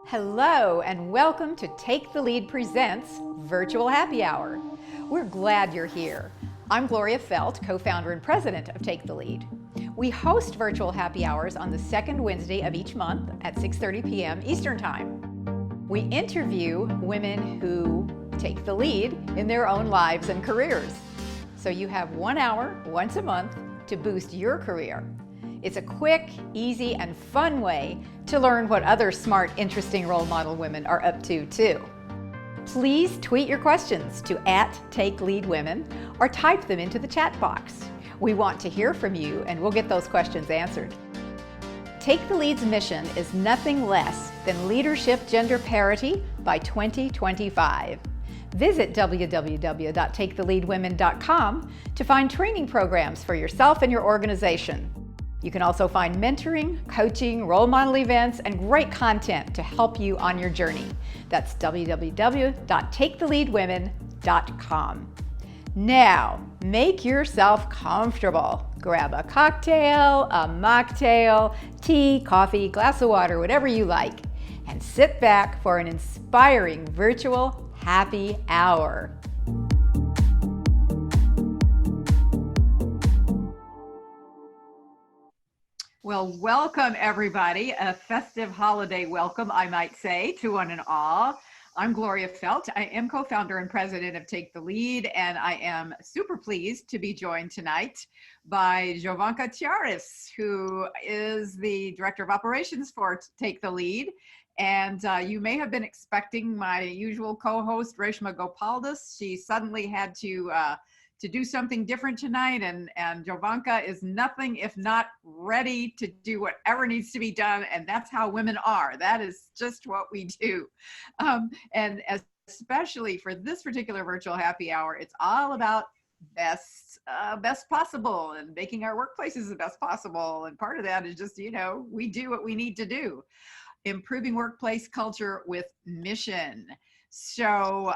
Hello and welcome to Take the Lead Presents Virtual Happy Hour. We're glad you're here. I'm Gloria Felt, co-founder and president of Take the Lead. We host virtual happy hours on the second Wednesday of each month at 6:30 p.m. Eastern Time. We interview women who take the lead in their own lives and careers. So you have 1 hour once a month to boost your career. It's a quick, easy, and fun way to learn what other smart, interesting role model women are up to too. Please tweet your questions to @TakeLeadWomen or type them into the chat box. We want to hear from you and we'll get those questions answered. Take the Lead's mission is nothing less than leadership gender parity by 2025. Visit www.taketheleadwomen.com to find training programs for yourself and your organization. You can also find mentoring, coaching, role model events, and great content to help you on your journey. That's www.taketheleadwomen.com. Now, make yourself comfortable. Grab a cocktail, a mocktail, tea, coffee, glass of water, whatever you like, and sit back for an inspiring virtual happy hour. Well, welcome everybody. A festive holiday welcome, I might say, to one and all. I'm Gloria Felt. I am co-founder and president of Take the Lead, and I am super pleased to be joined tonight by Jovanka Tiaris, who is the director of operations for Take the Lead. And you may have been expecting my usual co-host, Reshma Gopaldas. She suddenly had to do something different tonight, and Jovanka is nothing if not ready to do whatever needs to be done, and that's how women are. That is just what we do. And especially for this particular virtual happy hour, it's all about best possible and making our workplaces the best possible. And part of that is just, we do what we need to do. Improving workplace culture with mission. So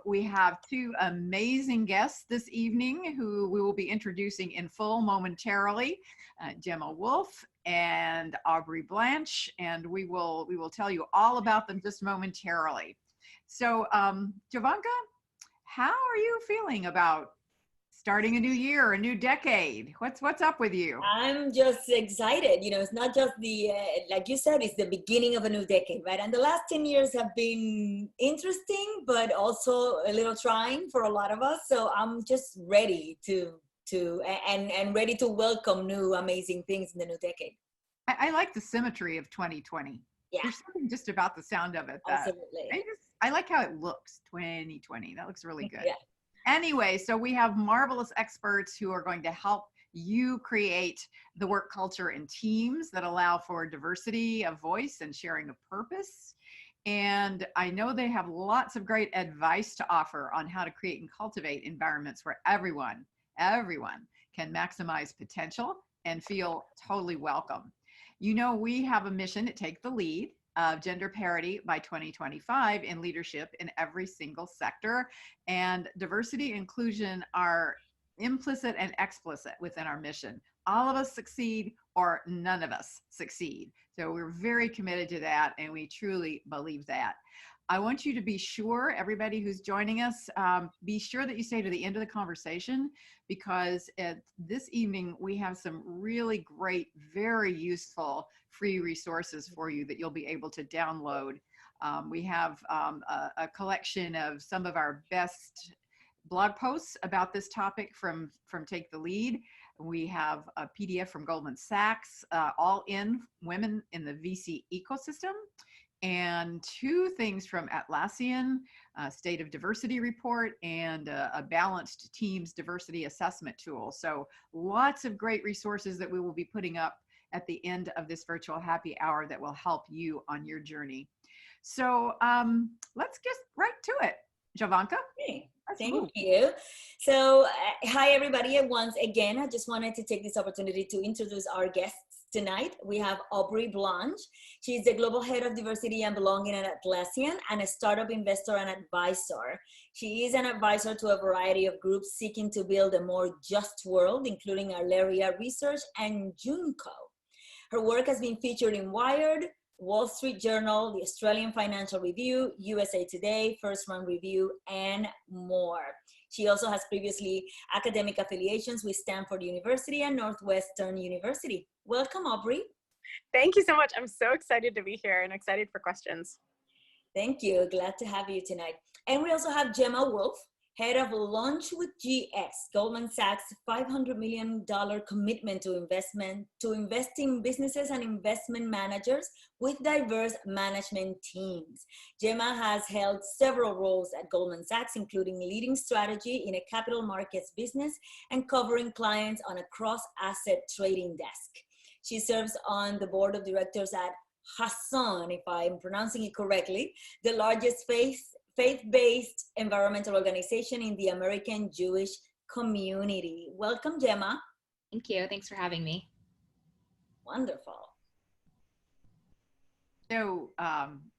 we have two amazing guests this evening who we will be introducing in full momentarily, Gemma Wolf and Aubrey Blanche, and we will tell you all about them just momentarily. So Jovanka, how are you feeling about starting a new year, a new decade? What's up with you? I'm just excited. It's not just like you said, it's the beginning of a new decade, right? And the last 10 years have been interesting, but also a little trying for a lot of us. So I'm just ready to ready to welcome new amazing things in the new decade. I like the symmetry of 2020. Yeah. There's something just about the sound of it. Absolutely. I like how it looks, 2020. That looks really good. Yeah. Anyway, so we have marvelous experts who are going to help you create the work culture in teams that allow for diversity of voice and sharing of purpose. And I know they have lots of great advice to offer on how to create and cultivate environments where everyone can maximize potential and feel totally welcome. We have a mission to take the lead of gender parity by 2025 in leadership in every single sector. And diversity and inclusion are implicit and explicit within our mission. All of us succeed or none of us succeed. So we're very committed to that, and we truly believe that. I want you to be sure, everybody who's joining us, be sure that you stay to the end of the conversation, because this evening we have some really great, very useful free resources for you that you'll be able to download. We have a collection of some of our best blog posts about this topic from Take the Lead. We have a PDF from Goldman Sachs, all in women in the VC ecosystem, and two things from Atlassian, State of Diversity Report, and a Balanced Teams Diversity Assessment Tool. So lots of great resources that we will be putting up at the end of this virtual happy hour that will help you on your journey. So let's get right to it. Jovanka? Hey, thank you. So hi everybody. Once again, I just wanted to take this opportunity to introduce our guests tonight. We have Aubrey Blanche. She's the Global Head of Diversity and Belonging at Atlassian and a startup investor and advisor. She is an advisor to a variety of groups seeking to build a more just world, including Alaria Research and Junco. Her work has been featured in Wired, Wall Street Journal, the Australian Financial Review, USA Today, First Round Review, and more. She also has previously academic affiliations with Stanford University and Northwestern University. Welcome, Aubrey. Thank you so much. I'm so excited to be here and excited for questions. Thank you. Glad to have you tonight. And we also have Gemma Wolf, head of Launch with GS, Goldman Sachs' $500 million commitment to investing businesses and investment managers with diverse management teams. Gemma has held several roles at Goldman Sachs, including leading strategy in a capital markets business and covering clients on a cross-asset trading desk. She serves on the board of directors at Hassan, if I'm pronouncing it correctly, the largest faith-based environmental organization in the American Jewish community. Welcome, Gemma. Thank you. Thanks for having me. Wonderful. So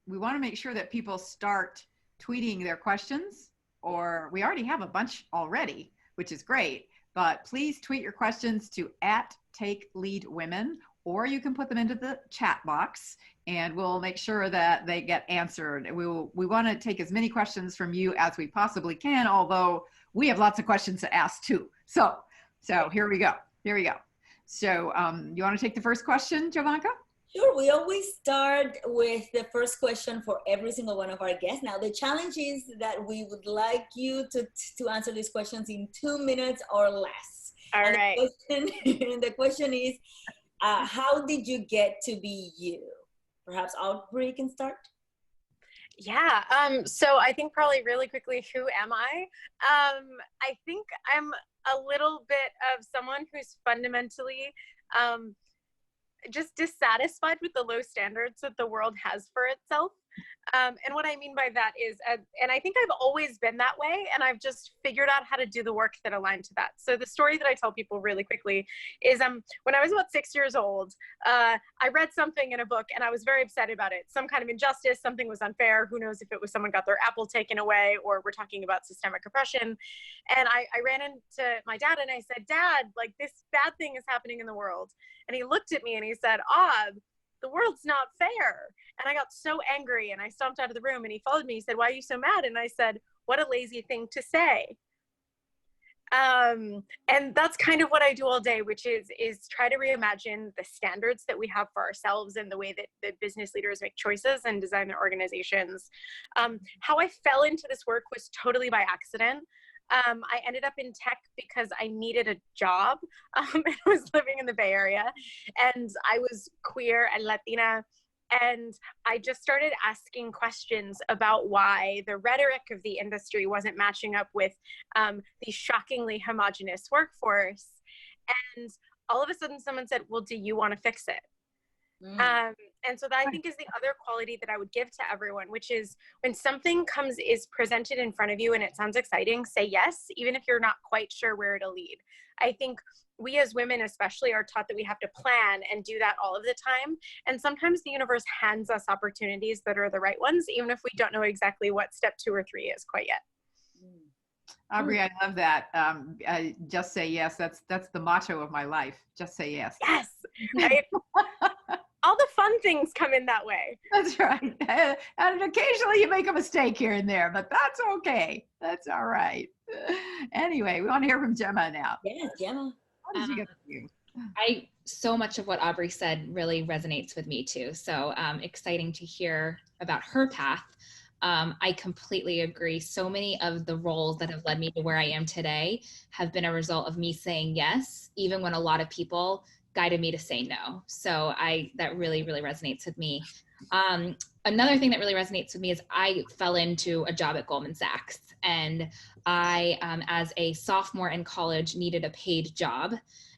we want to make sure that people start tweeting their questions, or we already have a bunch already, which is great, but please tweet your questions to @TakeLeadWomen, or you can put them into the chat box and we'll make sure that they get answered. We want to take as many questions from you as we possibly can, although we have lots of questions to ask too. So here we go. So you want to take the first question, Jovanka? Sure, we always start with the first question for every single one of our guests. Now, the challenge is that we would like you to answer these questions in 2 minutes or less. All right. The question is, how did you get to be you? Perhaps Aubrey can start. Yeah. So I think probably really quickly, who am I? I think I'm a little bit of someone who's fundamentally just dissatisfied with the low standards that the world has for itself. And what I mean by that is, and I think I've always been that way, and I've just figured out how to do the work that aligned to that. So the story that I tell people really quickly is when I was about 6 years old, I read something in a book and I was very upset about it. Some kind of injustice, something was unfair. Who knows if it was someone got their apple taken away or we're talking about systemic oppression. And I ran into my dad and I said, "Dad, like this bad thing is happening in the world." And he looked at me and he said, "The world's not fair." And I got so angry and I stomped out of the room and he followed me. He said, "Why are you so mad?" And I said, "What a lazy thing to say." And that's kind of what I do all day, which is try to reimagine the standards that we have for ourselves and the way that the business leaders make choices and design their organizations. How I fell into this work was totally by accident. I ended up in tech because I needed a job. And I was living in the Bay Area and I was queer and Latina. And I just started asking questions about why the rhetoric of the industry wasn't matching up with the shockingly homogenous workforce. And all of a sudden someone said, "Well, do you want to fix it?" And so that I think is the other quality that I would give to everyone, which is when something is presented in front of you and it sounds exciting, say yes, even if you're not quite sure where it'll lead. I think we as women especially are taught that we have to plan and do that all of the time. And sometimes the universe hands us opportunities that are the right ones, even if we don't know exactly what step 2 or 3 is quite yet. Aubrey, I love that. Just say yes. That's the motto of my life. Just say yes. Yes. Right? All the fun things come in that way. That's right. And occasionally you make a mistake here and there, but that's okay. That's all right. Anyway, we want to hear from Gemma now. Yes, Gemma. How did you get to you? So much of what Aubrey said really resonates with me too. So exciting to hear about her path. I completely agree. So many of the roles that have led me to where I am today have been a result of me saying yes, even when a lot of people guided me to say no. So that really, really resonates with me. Another thing that really resonates with me is I fell into a job at Goldman Sachs, and I, as a sophomore in college, needed a paid job.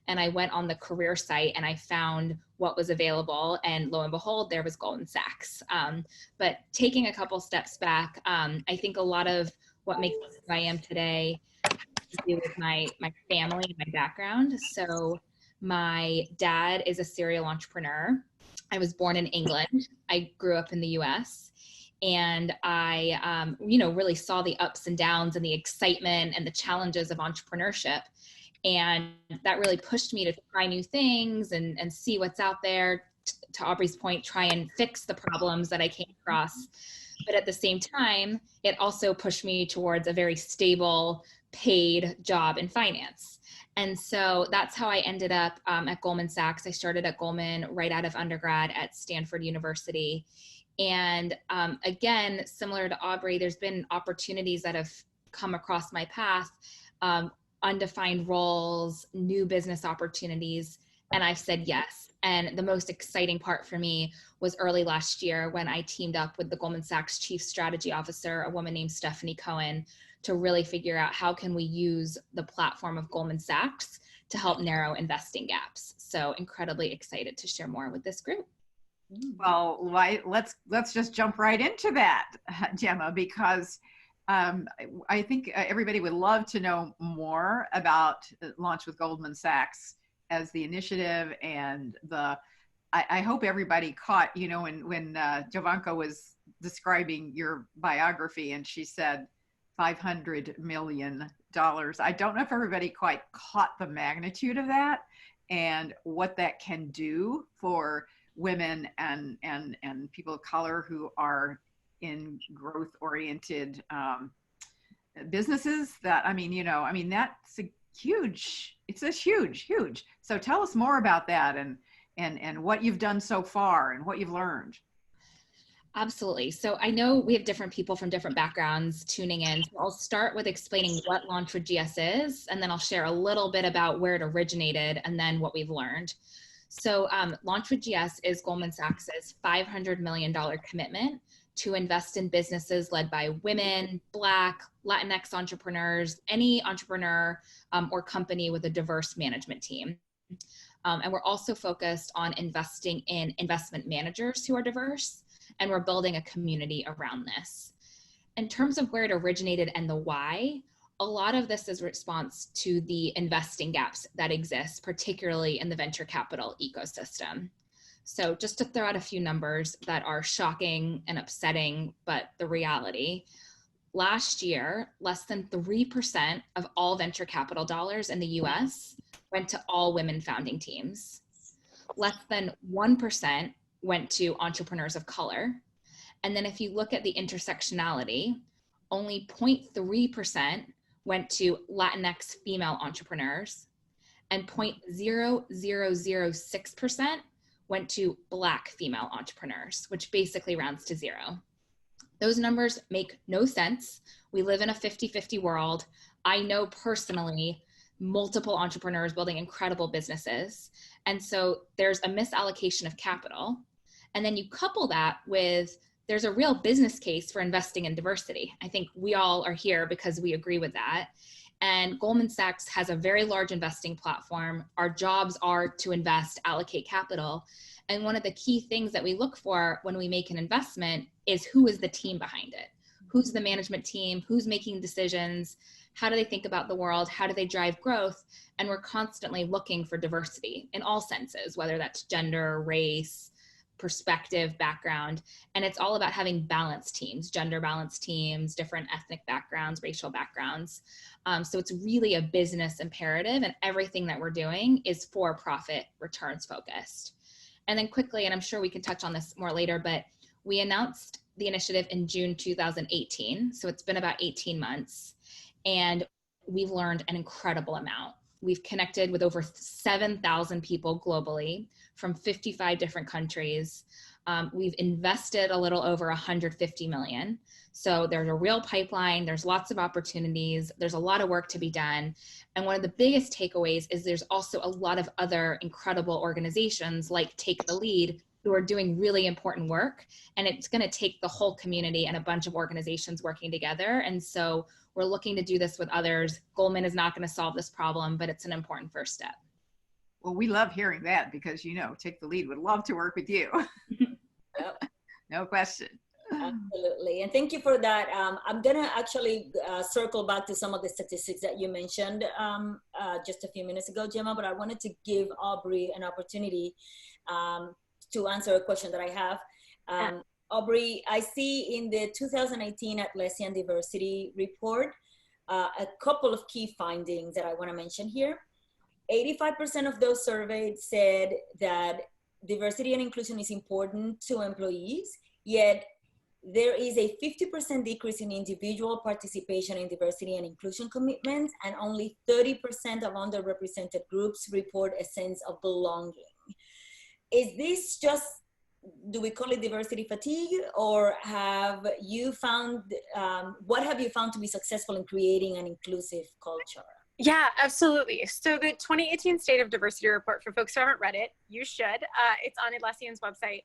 And I went on the career site and I found what was available, and lo and behold, there was Goldman Sachs. But taking a couple steps back, I think a lot of what makes me who I am today has to do with my family and my background. So my dad is a serial entrepreneur. I was born in England. I grew up in the US. And I, really saw the ups and downs and the excitement and the challenges of entrepreneurship. And that really pushed me to try new things and see what's out there, to Aubrey's point, try and fix the problems that I came across. But at the same time, it also pushed me towards a very stable, paid job in finance. And so that's how I ended up at Goldman Sachs. I started at Goldman right out of undergrad at Stanford University. And again, similar to Aubrey, there's been opportunities that have come across my path, undefined roles, new business opportunities, and I've said yes. And the most exciting part for me was early last year when I teamed up with the Goldman Sachs Chief Strategy Officer, a woman named Stephanie Cohen, to really figure out how can we use the platform of Goldman Sachs to help narrow investing gaps. So incredibly excited to share more with this group. Well, let's just jump right into that, Gemma, because I think everybody would love to know more about Launch with Goldman Sachs as the initiative, and I hope everybody caught, you know, when Jovanka was describing your biography and she said $500 million. I don't know if everybody quite caught the magnitude of that and what that can do for women and people of color who are in growth-oriented businesses. That, I mean, you know, I mean, that's a huge, it's a huge. So tell us more about that and what you've done so far and what you've learned. Absolutely. So I know we have different people from different backgrounds tuning in. So I'll start with explaining what Launch with GS is, and then I'll share a little bit about where it originated and then what we've learned. So Launch with GS is Goldman Sachs's $500 million commitment to invest in businesses led by women, Black, Latinx entrepreneurs, any entrepreneur or company with a diverse management team. And we're also focused on investing in investment managers who are diverse, and we're building a community around this. In terms of where it originated and the why, a lot of this is response to the investing gaps that exist, particularly in the venture capital ecosystem. So just to throw out a few numbers that are shocking and upsetting, but the reality, last year, less than 3% of all venture capital dollars in the US went to all women founding teams. Less than 1% went to entrepreneurs of color. And then if you look at the intersectionality, only 0.3% went to Latinx female entrepreneurs, and 0.0006% went to Black female entrepreneurs, which basically rounds to zero. Those numbers make no sense. We live in a 50-50 world. I know personally multiple entrepreneurs building incredible businesses. And so there's a misallocation of capital. And then you couple that with there's a real business case for investing in diversity. I think we all are here because we agree with that. And Goldman Sachs has a very large investing platform. Our jobs are to invest, allocate capital. And one of the key things that we look for when we make an investment is who is the team behind it? Who's the management team? Who's making decisions? How do they think about the world? How do they drive growth? And we're constantly looking for diversity in all senses, whether that's gender, race, perspective, background. And it's all about having balanced teams, gender balanced teams, different ethnic backgrounds, racial backgrounds. So it's really a business imperative, and everything that we're doing is for profit returns focused. And then quickly, and I'm sure we can touch on this more later, but we announced the initiative in June 2018. So it's been about 18 months, and we've learned an incredible amount. We've connected with over 7,000 people globally from 55 different countries. We've invested a little over 150 million. So there's a real pipeline, there's lots of opportunities, there's a lot of work to be done. And one of the biggest takeaways is there's also a lot of other incredible organizations like Take the Lead who are doing really important work. And it's gonna take the whole community and a bunch of organizations working together. And so we're looking to do this with others. Goldman is not gonna solve this problem, but it's an important first step. Well, we love hearing that because, you know, Take the Lead would love to work with you. Yep. No question. Absolutely. And thank you for that. I'm going to actually circle back to some of the statistics that you mentioned just a few minutes ago, Gemma, but I wanted to give Aubrey an opportunity to answer a question that I have. Aubrey, I see in the 2018 Atlassian Diversity Report a couple of key findings that I want to mention here. 85% of those surveyed said that diversity and inclusion is important to employees, yet there is a 50% decrease in individual participation in diversity and inclusion commitments, and only 30% of underrepresented groups report a sense of belonging. Is this just, do we call it diversity fatigue, or have you found, what have you found to be successful in creating an inclusive culture? Yeah, absolutely. So the 2018 State of Diversity Report, for folks who haven't read it, you should. It's on Atlassian's website.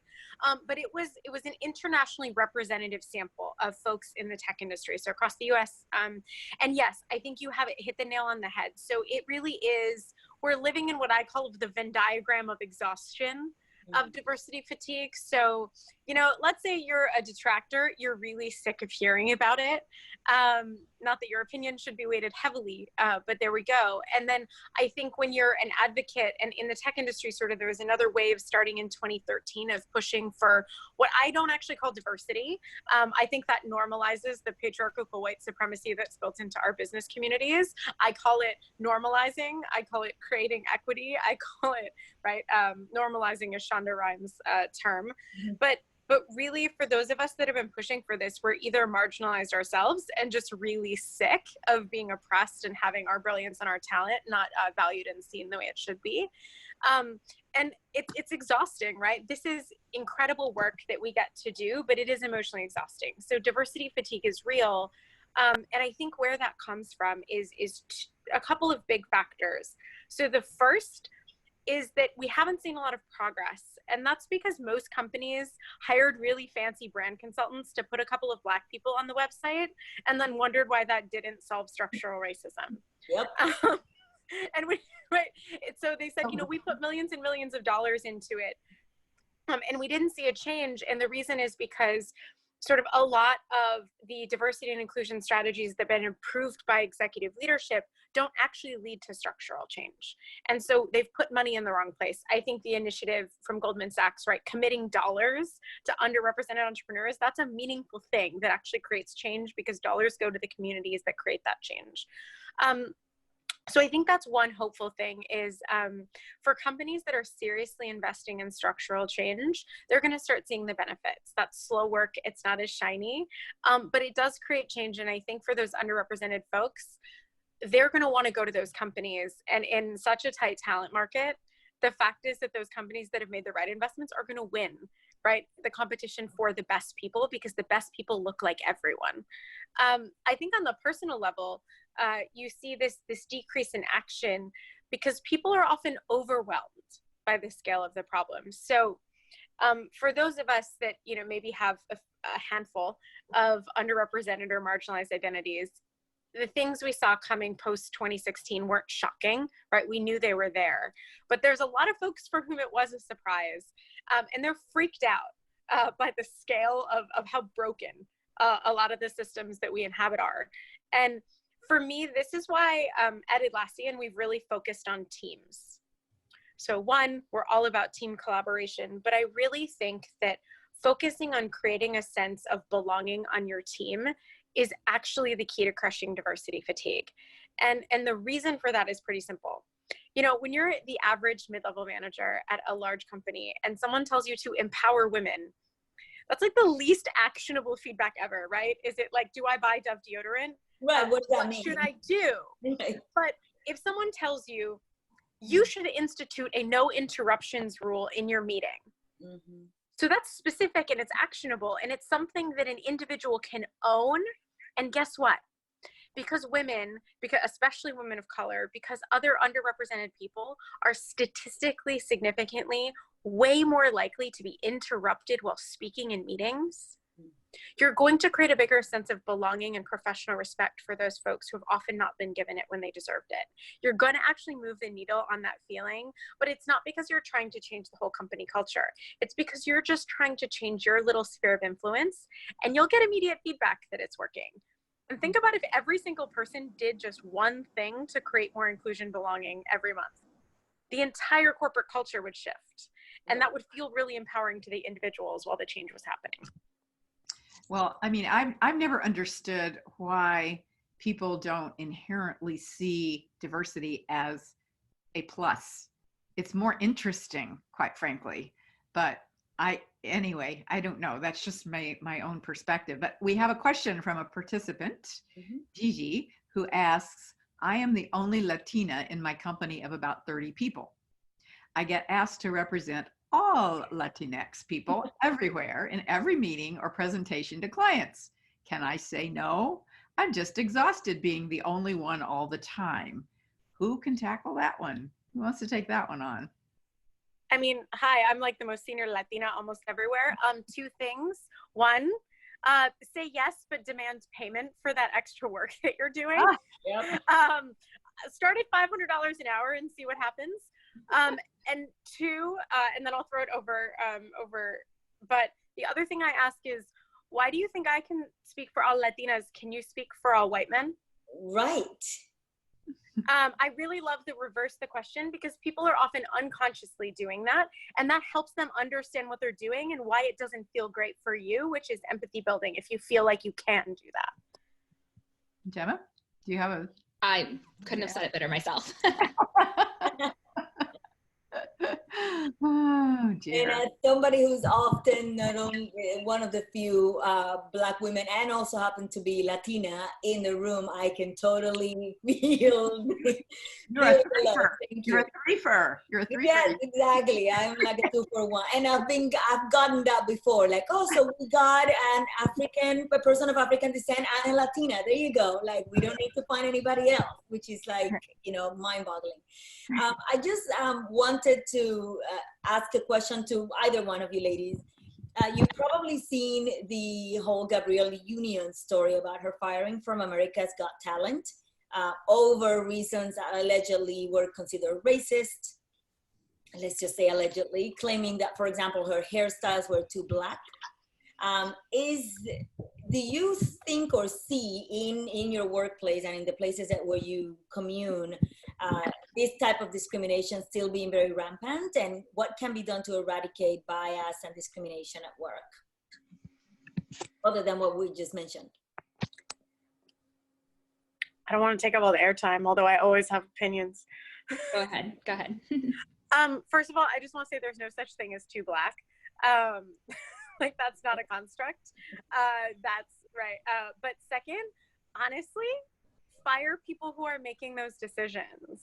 But it was an internationally representative sample of folks in the tech industry, so across the US. And yes, I think you have hit the nail on the head. So it really is, we're living in what I call the Venn diagram of exhaustion of diversity fatigue. So, you know, let's say you're a detractor, you're really sick of hearing about it. Not that your opinion should be weighted heavily, but there we go. And then I think when you're an advocate, and in the tech industry, sort of, there was another wave starting in 2013 of pushing for what I don't actually call diversity. I think that normalizes the patriarchal white supremacy that's built into our business communities. I call it normalizing. I call it creating equity. I call it, right, normalizing, a Shonda Rhimes term. But really, for those of us that have been pushing for this, we're either marginalized ourselves and just really sick of being oppressed and having our brilliance and our talent not valued and seen the way it should be. And it's exhausting, right? This is incredible work that we get to do, but it is emotionally exhausting. So diversity fatigue is real. And I think where that comes from is a couple of big factors. So the first is that we haven't seen a lot of progress. And that's because most companies hired really fancy brand consultants to put a couple of Black people on the website and then wondered why that didn't solve structural racism. Yep. So they said, you know, we put millions and millions of dollars into it, and we didn't see a change. And the reason is because sort of a lot of the diversity and inclusion strategies that have been approved by executive leadership don't actually lead to structural change. And so they've put money in the wrong place. I think the initiative from Goldman Sachs, right, committing dollars to underrepresented entrepreneurs, that's a meaningful thing that actually creates change, because dollars go to the communities that create that change. So I think that's one hopeful thing is for companies that are seriously investing in structural change, they're going to start seeing the benefits. That's slow work. It's not as shiny, but it does create change. And I think for those underrepresented folks, they're going to want to go to those companies. And in such a tight talent market, the fact is that those companies that have made the right investments are going to win, right? The competition for the best people, because the best people look like everyone. I think on the personal level, you see this decrease in action because people are often overwhelmed by the scale of the problem. So for those of us that, you know, maybe have a handful of underrepresented or marginalized identities, the things we saw coming post 2016 weren't shocking, right? We knew they were there, but there's a lot of folks for whom it was a surprise, and they're freaked out by the scale of how broken a lot of the systems that we inhabit are. And for me, this is why at Atlassian, we've really focused on teams. So one, we're all about team collaboration, but I really think that focusing on creating a sense of belonging on your team is actually the key to crushing diversity fatigue. And the reason for that is pretty simple. You know, when you're the average mid-level manager at a large company and someone tells you to empower women, that's like the least actionable feedback ever, right? Is it like, do I buy Dove deodorant? Right, what does that mean? What should I do? Right. But if someone tells you, you should institute a no interruptions rule in your meeting. Mm-hmm. So that's specific and it's actionable, and it's something that an individual can own. And guess what? Because women, especially women of color, because other underrepresented people are statistically significantly way more likely to be interrupted while speaking in meetings, you're going to create a bigger sense of belonging and professional respect for those folks who have often not been given it when they deserved it. You're going to actually move the needle on that feeling, but it's not because you're trying to change the whole company culture. It's because you're just trying to change your little sphere of influence, and you'll get immediate feedback that it's working. And think about if every single person did just one thing to create more inclusion, belonging every month. The entire corporate culture would shift, and that would feel really empowering to the individuals while the change was happening. Well, I mean, I've never understood why people don't inherently see diversity as a plus. It's more interesting, quite frankly. but anyway, I don't know. That's just my own perspective. But we have a question from a participant, Gigi, who asks, I am the only Latina in my company of about 30 people. I get asked to represent all Latinx people everywhere in every meeting or presentation to clients. Can I say no? I'm just exhausted being the only one all the time. Who can tackle that one? Who wants to take that one on? I mean, hi, I'm like the most senior Latina almost everywhere. Two things. One, say yes, but demand payment for that extra work that you're doing. Yep. Start at $500 an hour and see what happens. And two, and then I'll throw it over. But the other thing I ask is, why do you think I can speak for all Latinas? Can you speak for all white men? Right. I really love the reverse the question, because people are often unconsciously doing that, and that helps them understand what they're doing and why it doesn't feel great for you, which is empathy building, if you feel like you can do that. Gemma, do you have a... I couldn't have said it better myself. Oh, dear. And as somebody who's often not only one of the few Black women and also happen to be Latina in the room, I can totally feel. You're a threefer. You're a threefer. You're a threefer. Yes, exactly. I'm like a 2-for-1, and I've gotten that before. Like, oh, so we got a person of African descent and a Latina. There you go. Like, we don't need to find anybody else, which is like, mind-boggling. I just wanted to ask a question to either one of you ladies. You've probably seen the whole Gabrielle Union story about her firing from America's Got Talent over reasons that allegedly were considered racist. Let's just say allegedly, claiming that, for example, her hairstyles were too Black. Do you think or see in your workplace and in the places where you commune, this type of discrimination still being very rampant, and what can be done to eradicate bias and discrimination at work, other than what we just mentioned? I don't want to take up all the airtime, although I always have opinions. Go ahead. First of all, I just want to say there's no such thing as too Black. Like, that's not a construct. That's right. But second, honestly, fire people who are making those decisions.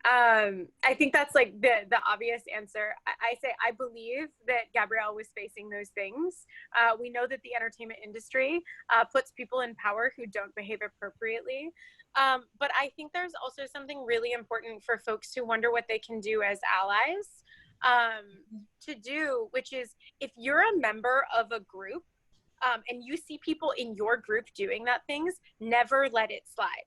I think that's like the obvious answer. I say I believe that Gabrielle was facing those things. We know that the entertainment industry puts people in power who don't behave appropriately. But I think there's also something really important for folks who wonder what they can do as allies to do, which is, if you're a member of a group and you see people in your group doing that things, never let it slide.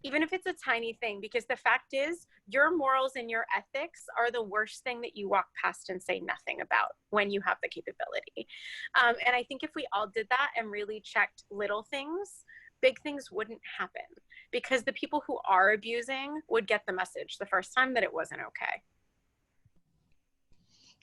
Even if it's a tiny thing, because the fact is your morals and your ethics are the worst thing that you walk past and say nothing about when you have the capability. And I think if we all did that and really checked little things, big things wouldn't happen, because the people who are abusing would get the message the first time that it wasn't okay.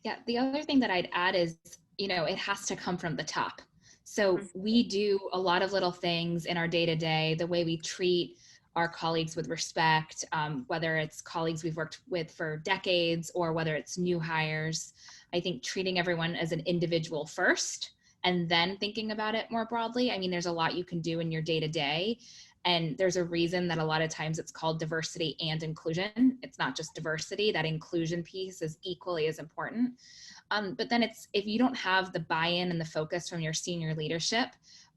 Yeah, the other thing that I'd add is, it has to come from the top. So we do a lot of little things in our day-to-day, the way we treat our colleagues with respect, whether it's colleagues we've worked with for decades or whether it's new hires. I think treating everyone as an individual first and then thinking about it more broadly. I mean, there's a lot you can do in your day-to-day. And there's a reason that a lot of times it's called diversity and inclusion. It's not just diversity. That inclusion piece is equally as important. But then if you don't have the buy-in and the focus from your senior leadership,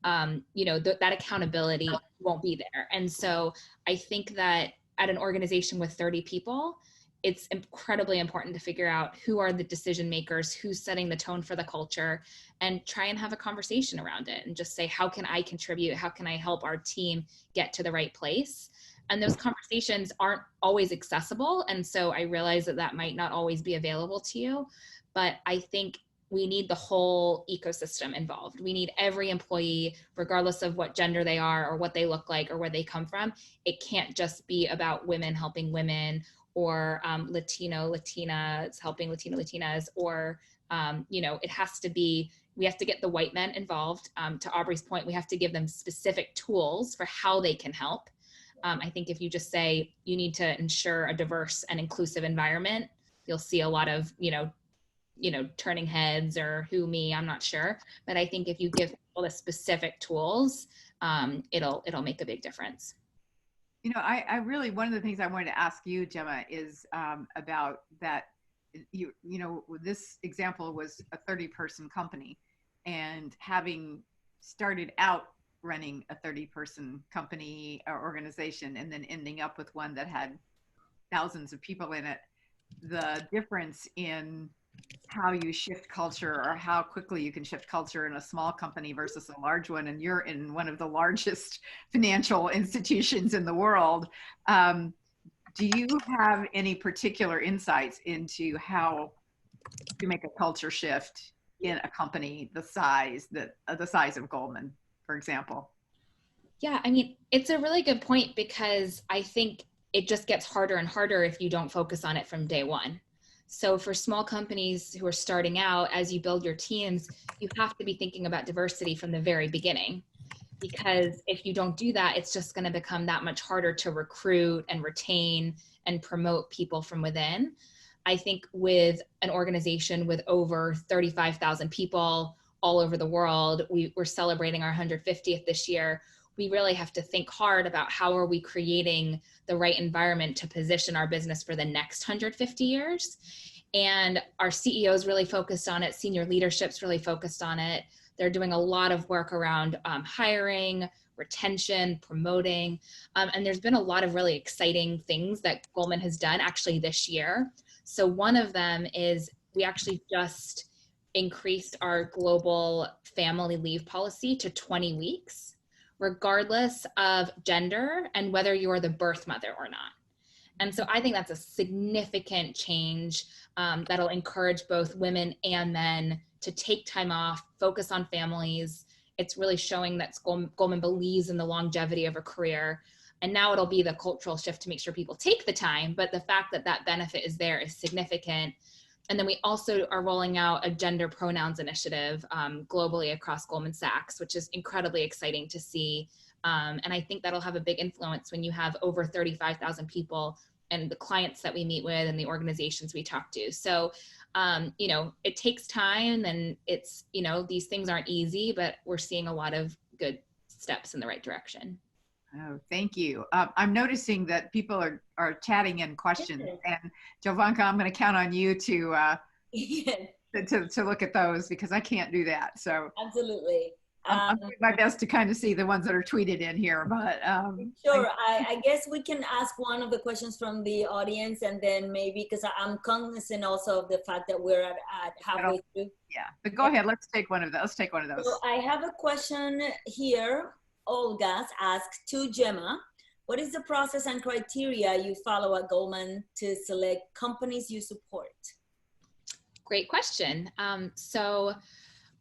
that accountability won't be there. And so I think that at an organization with 30 people, it's incredibly important to figure out who are the decision makers, who's setting the tone for the culture, and try and have a conversation around it and just say, how can I contribute? How can I help our team get to the right place? And those conversations aren't always accessible. And so I realize that might not always be available to you, but I think we need the whole ecosystem involved. We need every employee, regardless of what gender they are or what they look like or where they come from. It can't just be about women helping women, or Latinas helping Latinas, or, it has to be, we have to get the white men involved. To Aubrey's point, we have to give them specific tools for how they can help. I think if you just say you need to ensure a diverse and inclusive environment, you'll see a lot of, turning heads or who me, I'm not sure. But I think if you give people the specific tools, it'll make a big difference. I really, one of the things I wanted to ask you, Gemma, is about that, this example was a 30-person company, and having started out running a 30-person company or organization and then ending up with one that had thousands of people in it, the difference in how you shift culture or how quickly you can shift culture in a small company versus a large one, and you're in one of the largest financial institutions in the world. Do you have any particular insights into how to make a culture shift in a company the size of Goldman, for example? Yeah, I mean, it's a really good point, because I think it just gets harder and harder if you don't focus on it from day one. So for small companies who are starting out, as you build your teams, you have to be thinking about diversity from the very beginning, because if you don't do that, it's just going to become that much harder to recruit and retain and promote people from within. I think with an organization with over 35,000 people all over the world, we're celebrating our 150th this year. We really have to think hard about how are we creating the right environment to position our business for the next 150 years. And our CEO's really focused on it. Senior leadership's really focused on it. They're doing a lot of work around hiring, retention, promoting. And there's been a lot of really exciting things that Goldman has done actually this year. So one of them is we actually just increased our global family leave policy to 20 weeks, regardless of gender and whether you're the birth mother or not. And so I think that's a significant change that'll encourage both women and men to take time off, focus on families. It's really showing that Goldman believes in the longevity of a career. And now it'll be the cultural shift to make sure people take the time, but the fact that that benefit is there is significant. And then we also are rolling out a gender pronouns initiative globally across Goldman Sachs, which is incredibly exciting to see. And I think that'll have a big influence when you have over 35,000 people and the clients that we meet with and the organizations we talk to. So, it takes time, and it's, these things aren't easy, but we're seeing a lot of good steps in the right direction. Oh, thank you. I'm noticing that people are chatting in questions, and Jovanka, I'm going to count on you to look at those, because I can't do that. So absolutely. I'm doing my best to kind of see the ones that are tweeted in here, but sure. I guess we can ask one of the questions from the audience, and then maybe, because I'm cognizant also of the fact that we're at halfway through. Yeah, but go ahead. Let's take one of those. So I have a question here. Olga's asked to Gemma, what is the process and criteria you follow at Goldman to select companies you support? Great question. So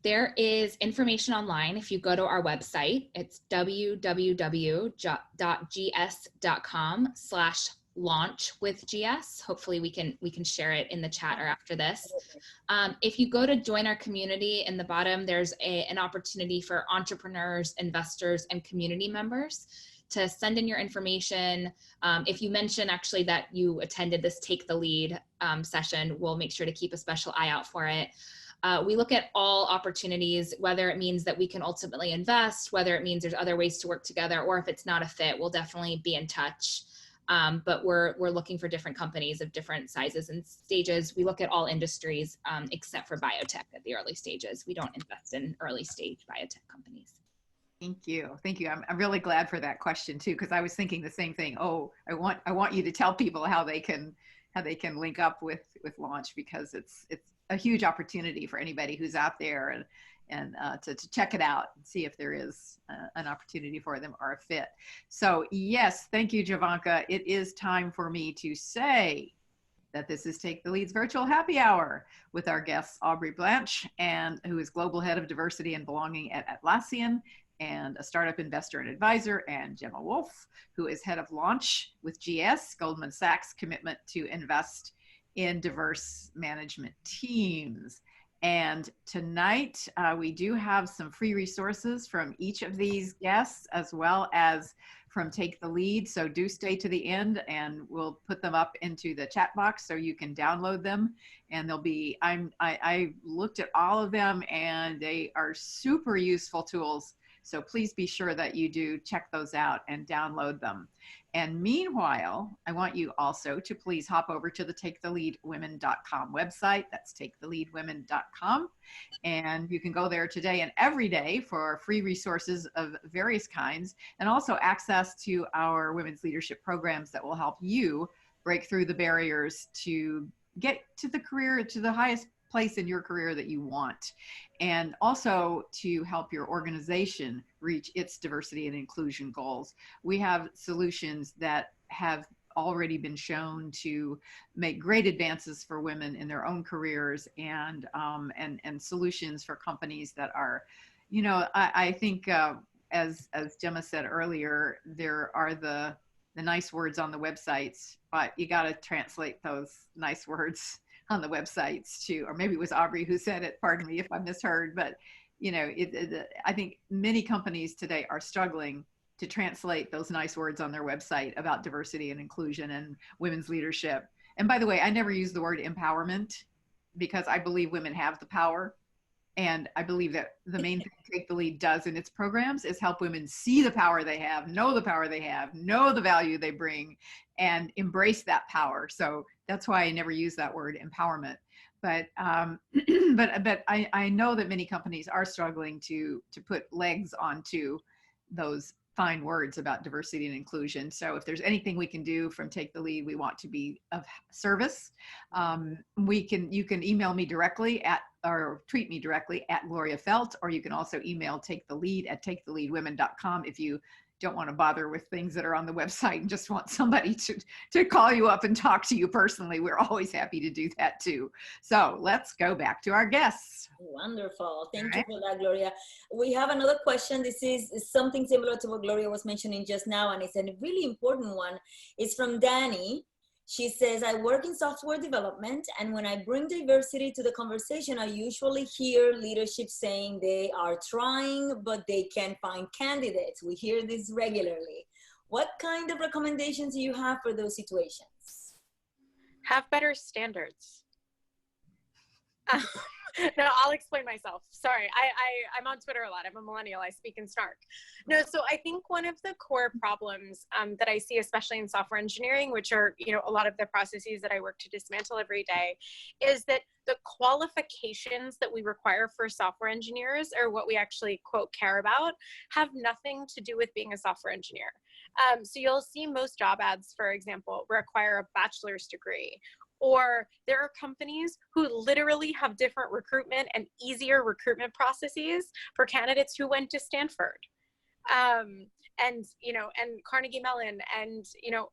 there is information online. If you go to our website, it's www.gs.com/launch-with-GS. Hopefully we can share it in the chat or after this. If you go to join our community, in the bottom, there's an opportunity for entrepreneurs, investors, and community members to send in your information. If you mention actually that you attended this Take the Lead session, we'll make sure to keep a special eye out for it. We look at all opportunities, whether it means that we can ultimately invest, whether it means there's other ways to work together, or if it's not a fit, we'll definitely be in touch. But we're looking for different companies of different sizes and stages. We look at all industries except for biotech at the early stages. We don't invest in early stage biotech companies. Thank you. I'm really glad for that question too, because I was thinking the same thing. Oh, I want you to tell people how they can link up with Launch, because it's a huge opportunity for anybody who's out there and to check it out and see if there is an opportunity for them or a fit. So yes, thank you, Jovanka. It is time for me to say that this is Take the Lead's virtual happy hour with our guests, Aubrey Blanche, who is Global Head of Diversity and Belonging at Atlassian and a startup investor and advisor, and Gemma Wolf, who is Head of Launch with GS, Goldman Sachs' commitment to invest in diverse management teams. And tonight, we do have some free resources from each of these guests, as well as from Take the Lead. So do stay to the end, and we'll put them up into the chat box so you can download them. And they'll be, I looked at all of them, and they are super useful tools. So please be sure that you do check those out and download them. And meanwhile, I want you also to please hop over to the taketheleadwomen.com website. That's taketheleadwomen.com. And you can go there today and every day for free resources of various kinds, and also access to our women's leadership programs that will help you break through the barriers to get to the career, to the highest place in your career that you want, and also to help your organization reach its diversity and inclusion goals. We have solutions that have already been shown to make great advances for women in their own careers, and solutions for companies that are, you know, I think as Gemma said earlier, there are the nice words on the websites, but you got to translate those nice words on the websites too, or maybe it was Aubrey who said it, pardon me if I misheard, but you know, I think many companies today are struggling to translate those nice words on their website about diversity and inclusion and women's leadership. And by the way, I never use the word empowerment, because I believe women have the power. And I believe that the main thing Take the Lead does in its programs is help women see the power they have, know the power they have, know the value they bring, and embrace that power. So that's why I never use that word empowerment. But but I know that many companies are struggling to put legs onto those fine words about diversity and inclusion. So if there's anything we can do from Take the Lead, we want to be of service. You can email me directly or tweet me directly at Gloria Felt, or you can also email Take the Lead at taketheleadwomen.com if you don't want to bother with things that are on the website and just want somebody to call you up and talk to you personally. We're always happy to do that too. So let's go back to our guests. Wonderful. Thank you for that, Gloria. We have another question. This is something similar to what Gloria was mentioning just now, and it's a really important one. It's from Danny. She says, I work in software development, and when I bring diversity to the conversation, I usually hear leadership saying they are trying, but they can't find candidates. We hear this regularly. What kind of recommendations do you have for those situations? Have better standards. No, I'll explain myself. Sorry, I'm on Twitter a lot. I'm a millennial. I speak in snark. No, so I think one of the core problems that I see, especially in software engineering, which are, you know, a lot of the processes that I work to dismantle every day, is that the qualifications that we require for software engineers, or what we actually, quote, care about, have nothing to do with being a software engineer. So you'll see most job ads, for example, require a bachelor's degree. Or there are companies who literally have different recruitment and easier recruitment processes for candidates who went to Stanford, and, you know, and Carnegie Mellon, and, you know,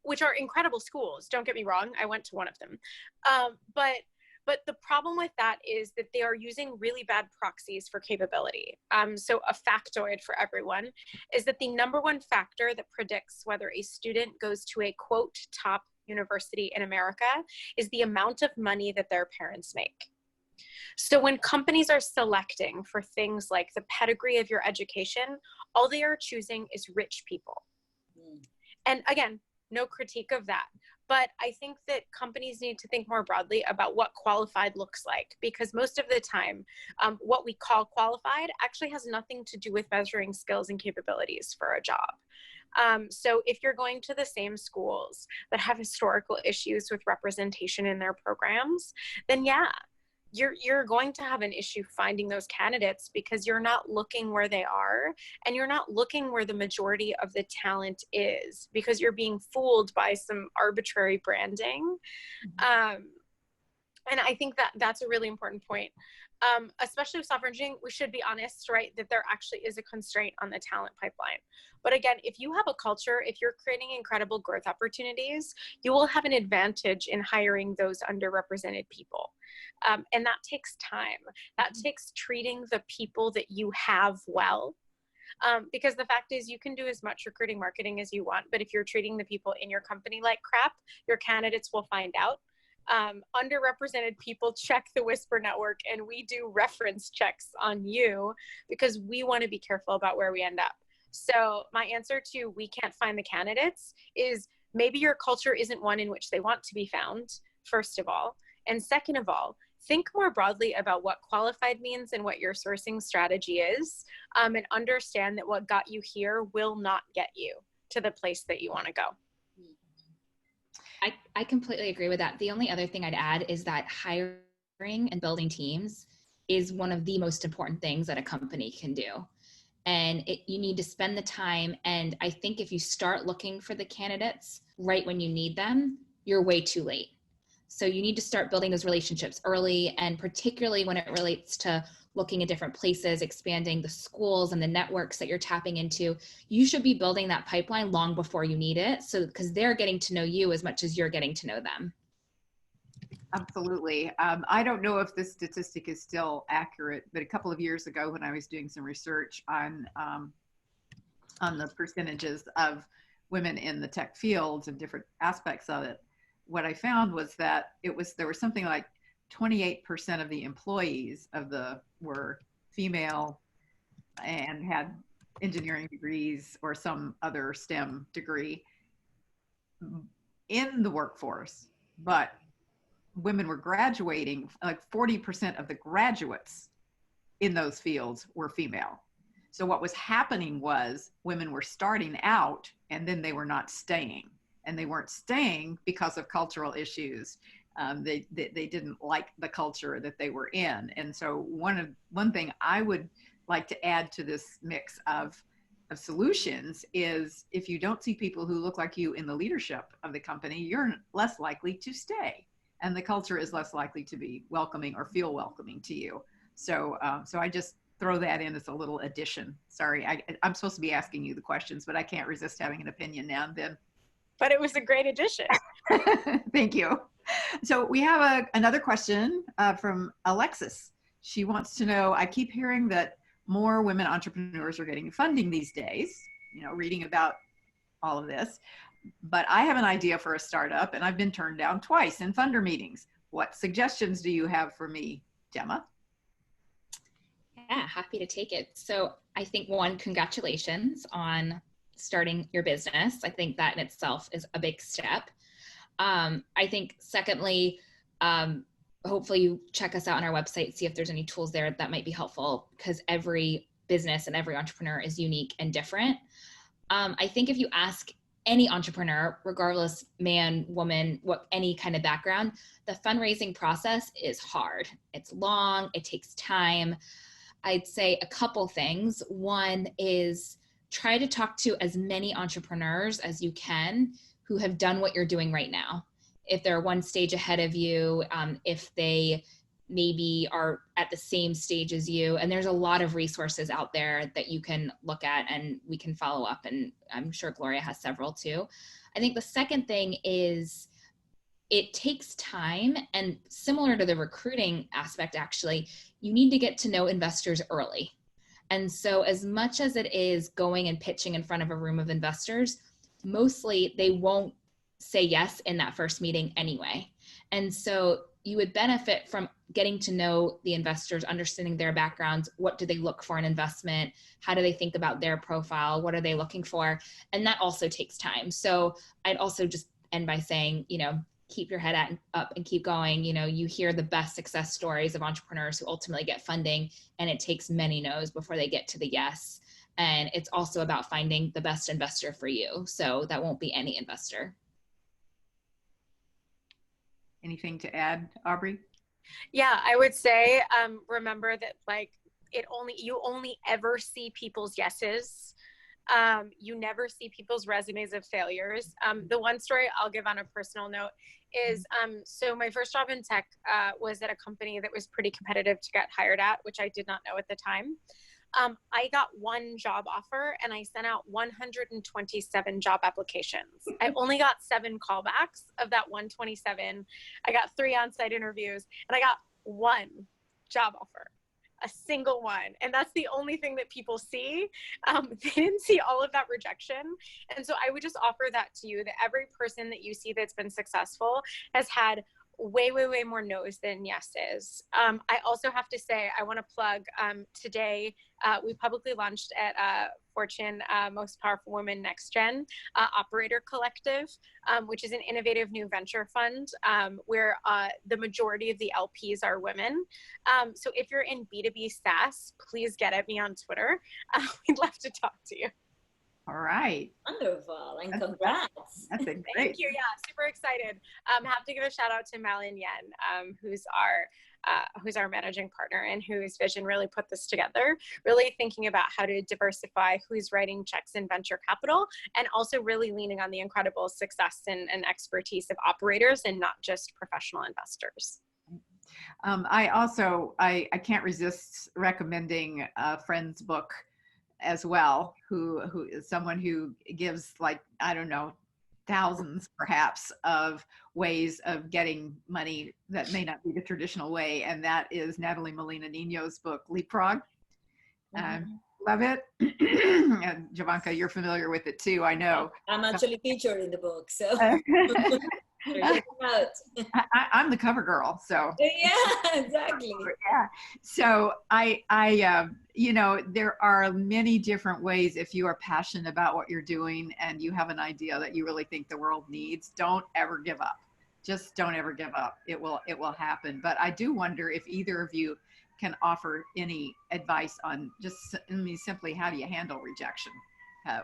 which are incredible schools. Don't get me wrong. I went to one of them. But the problem with that is that they are using really bad proxies for capability. So a factoid for everyone is that the number one factor that predicts whether a student goes to a, quote, top university in America is the amount of money that their parents make. So when companies are selecting for things like the pedigree of your education, all they are choosing is rich people. And again, no critique of that. But I think that companies need to think more broadly about what qualified looks like, because most of the time, what we call qualified actually has nothing to do with measuring skills and capabilities for a job. So if you're going to the same schools that have historical issues with representation in their programs, then yeah, you're going to have an issue finding those candidates, because you're not looking where they are, and you're not looking where the majority of the talent is, because you're being fooled by some arbitrary branding. And I think that that's a really important point. Especially with software engineering, we should be honest, right, that there actually is a constraint on the talent pipeline. But again, if you have a culture, if you're creating incredible growth opportunities, you will have an advantage in hiring those underrepresented people. And that takes time. That takes treating the people that you have well. Because the fact is, you can do as much recruiting marketing as you want, but if you're treating the people in your company like crap, your candidates will find out. underrepresented people check the Whisper Network, and we do reference checks on you because we want to be careful about where we end up. So my answer to we can't find the candidates is maybe your culture isn't one in which they want to be found, first of all. And second of all, think more broadly about what qualified means and what your sourcing strategy is, and understand that what got you here will not get you to the place that you want to go. I completely agree with that. The only other thing I'd add is that hiring and building teams is one of the most important things that a company can do. And you need to spend the time. And I think if you start looking for the candidates right when you need them, you're way too late. So you need to start building those relationships early, and particularly when it relates to looking at different places, expanding the schools and the networks that you're tapping into. You should be building that pipeline long before you need it, so because they're getting to know you as much as you're getting to know them. Absolutely. I don't know if this statistic is still accurate, but a couple of years ago when I was doing some research on the percentages of women in the tech fields and different aspects of it, what I found was that there was something like 28% of the employees were female and had engineering degrees or some other STEM degree in the workforce, but women were graduating, like 40% of the graduates in those fields were female. So what was happening was women were starting out and then they were not staying. And they weren't staying because of cultural issues. They didn't like the culture that they were in. And so one thing I would like to add to this mix of solutions is if you don't see people who look like you in the leadership of the company, you're less likely to stay. And the culture is less likely to be welcoming or feel welcoming to you. So I just throw that in as a little addition. Sorry, I'm supposed to be asking you the questions, but I can't resist having an opinion now and then. But it was a great addition. Thank you. So we have another question from Alexis. She wants to know, I keep hearing that more women entrepreneurs are getting funding these days, reading about all of this. But I have an idea for a startup and I've been turned down twice in funder meetings. What suggestions do you have for me, Gemma? Yeah, happy to take it. So I think one, congratulations on starting your business. I think that in itself is a big step. I think secondly, hopefully you check us out on our website, see if there's any tools there that might be helpful, because every business and every entrepreneur is unique and different. I think if you ask any entrepreneur, regardless man, woman, any kind of background, the fundraising process is hard. It's long, it takes time. I'd say a couple things. One is try to talk to as many entrepreneurs as you can who have done what you're doing right now. If they're one stage ahead of you, if they maybe are at the same stage as you, and there's a lot of resources out there that you can look at and we can follow up, and I'm sure Gloria has several too. I think the second thing is it takes time, and similar to the recruiting aspect, actually, you need to get to know investors early. And so as much as it is going and pitching in front of a room of investors, mostly they won't say yes in that first meeting anyway. And so you would benefit from getting to know the investors, understanding their backgrounds. What do they look for in investment? How do they think about their profile? What are they looking for? And that also takes time. So I'd also just end by saying, keep your head up and keep going. You hear the best success stories of entrepreneurs who ultimately get funding, and it takes many no's before they get to the yes. And it's also about finding the best investor for you. So that won't be any investor. Anything to add, Aubrey? Yeah, I would say, remember that you only ever see people's yeses. You never see people's resumes of failures. The one story I'll give on a personal note is, so my first job in tech was at a company that was pretty competitive to get hired at, which I did not know at the time. I got one job offer and I sent out 127 job applications. I only got 7 callbacks of that 127. I got 3 on-site interviews and I got 1 job offer, a single one. And that's the only thing that people see. They didn't see all of that rejection. And so I would just offer that to you, that every person that you see that's been successful has had way, way, way more no's than yeses. I also have to say, I want to plug today, we publicly launched at Fortune Most Powerful Women Next Gen Operator Collective, which is an innovative new venture fund where the majority of the LPs are women. So if you're in B2B SaaS, please get at me on Twitter. We'd love to talk to you. All right. Wonderful, and congrats. That's great. Thank you. Yeah, super excited. Have to give a shout out to Malin Yen, who's our managing partner and whose vision really put this together, really thinking about how to diversify who's writing checks in venture capital, and also really leaning on the incredible success and expertise of operators and not just professional investors. I can't resist recommending a friend's book as well, who is someone who gives, like, I don't know, thousands perhaps of ways of getting money that may not be the traditional way. And that is Natalie Molina Nino's book, Leapfrog. Love it. And Jovanka, you're familiar with it too, I know. I'm actually featured in the book, so. I'm the cover girl, so. Yeah, exactly. Yeah. So I you know, there are many different ways. If you are passionate about what you're doing and you have an idea that you really think the world needs, don't ever give up. Just don't ever give up. It will happen. But I do wonder if either of you can offer any advice on just, I mean, simply how do you handle rejection?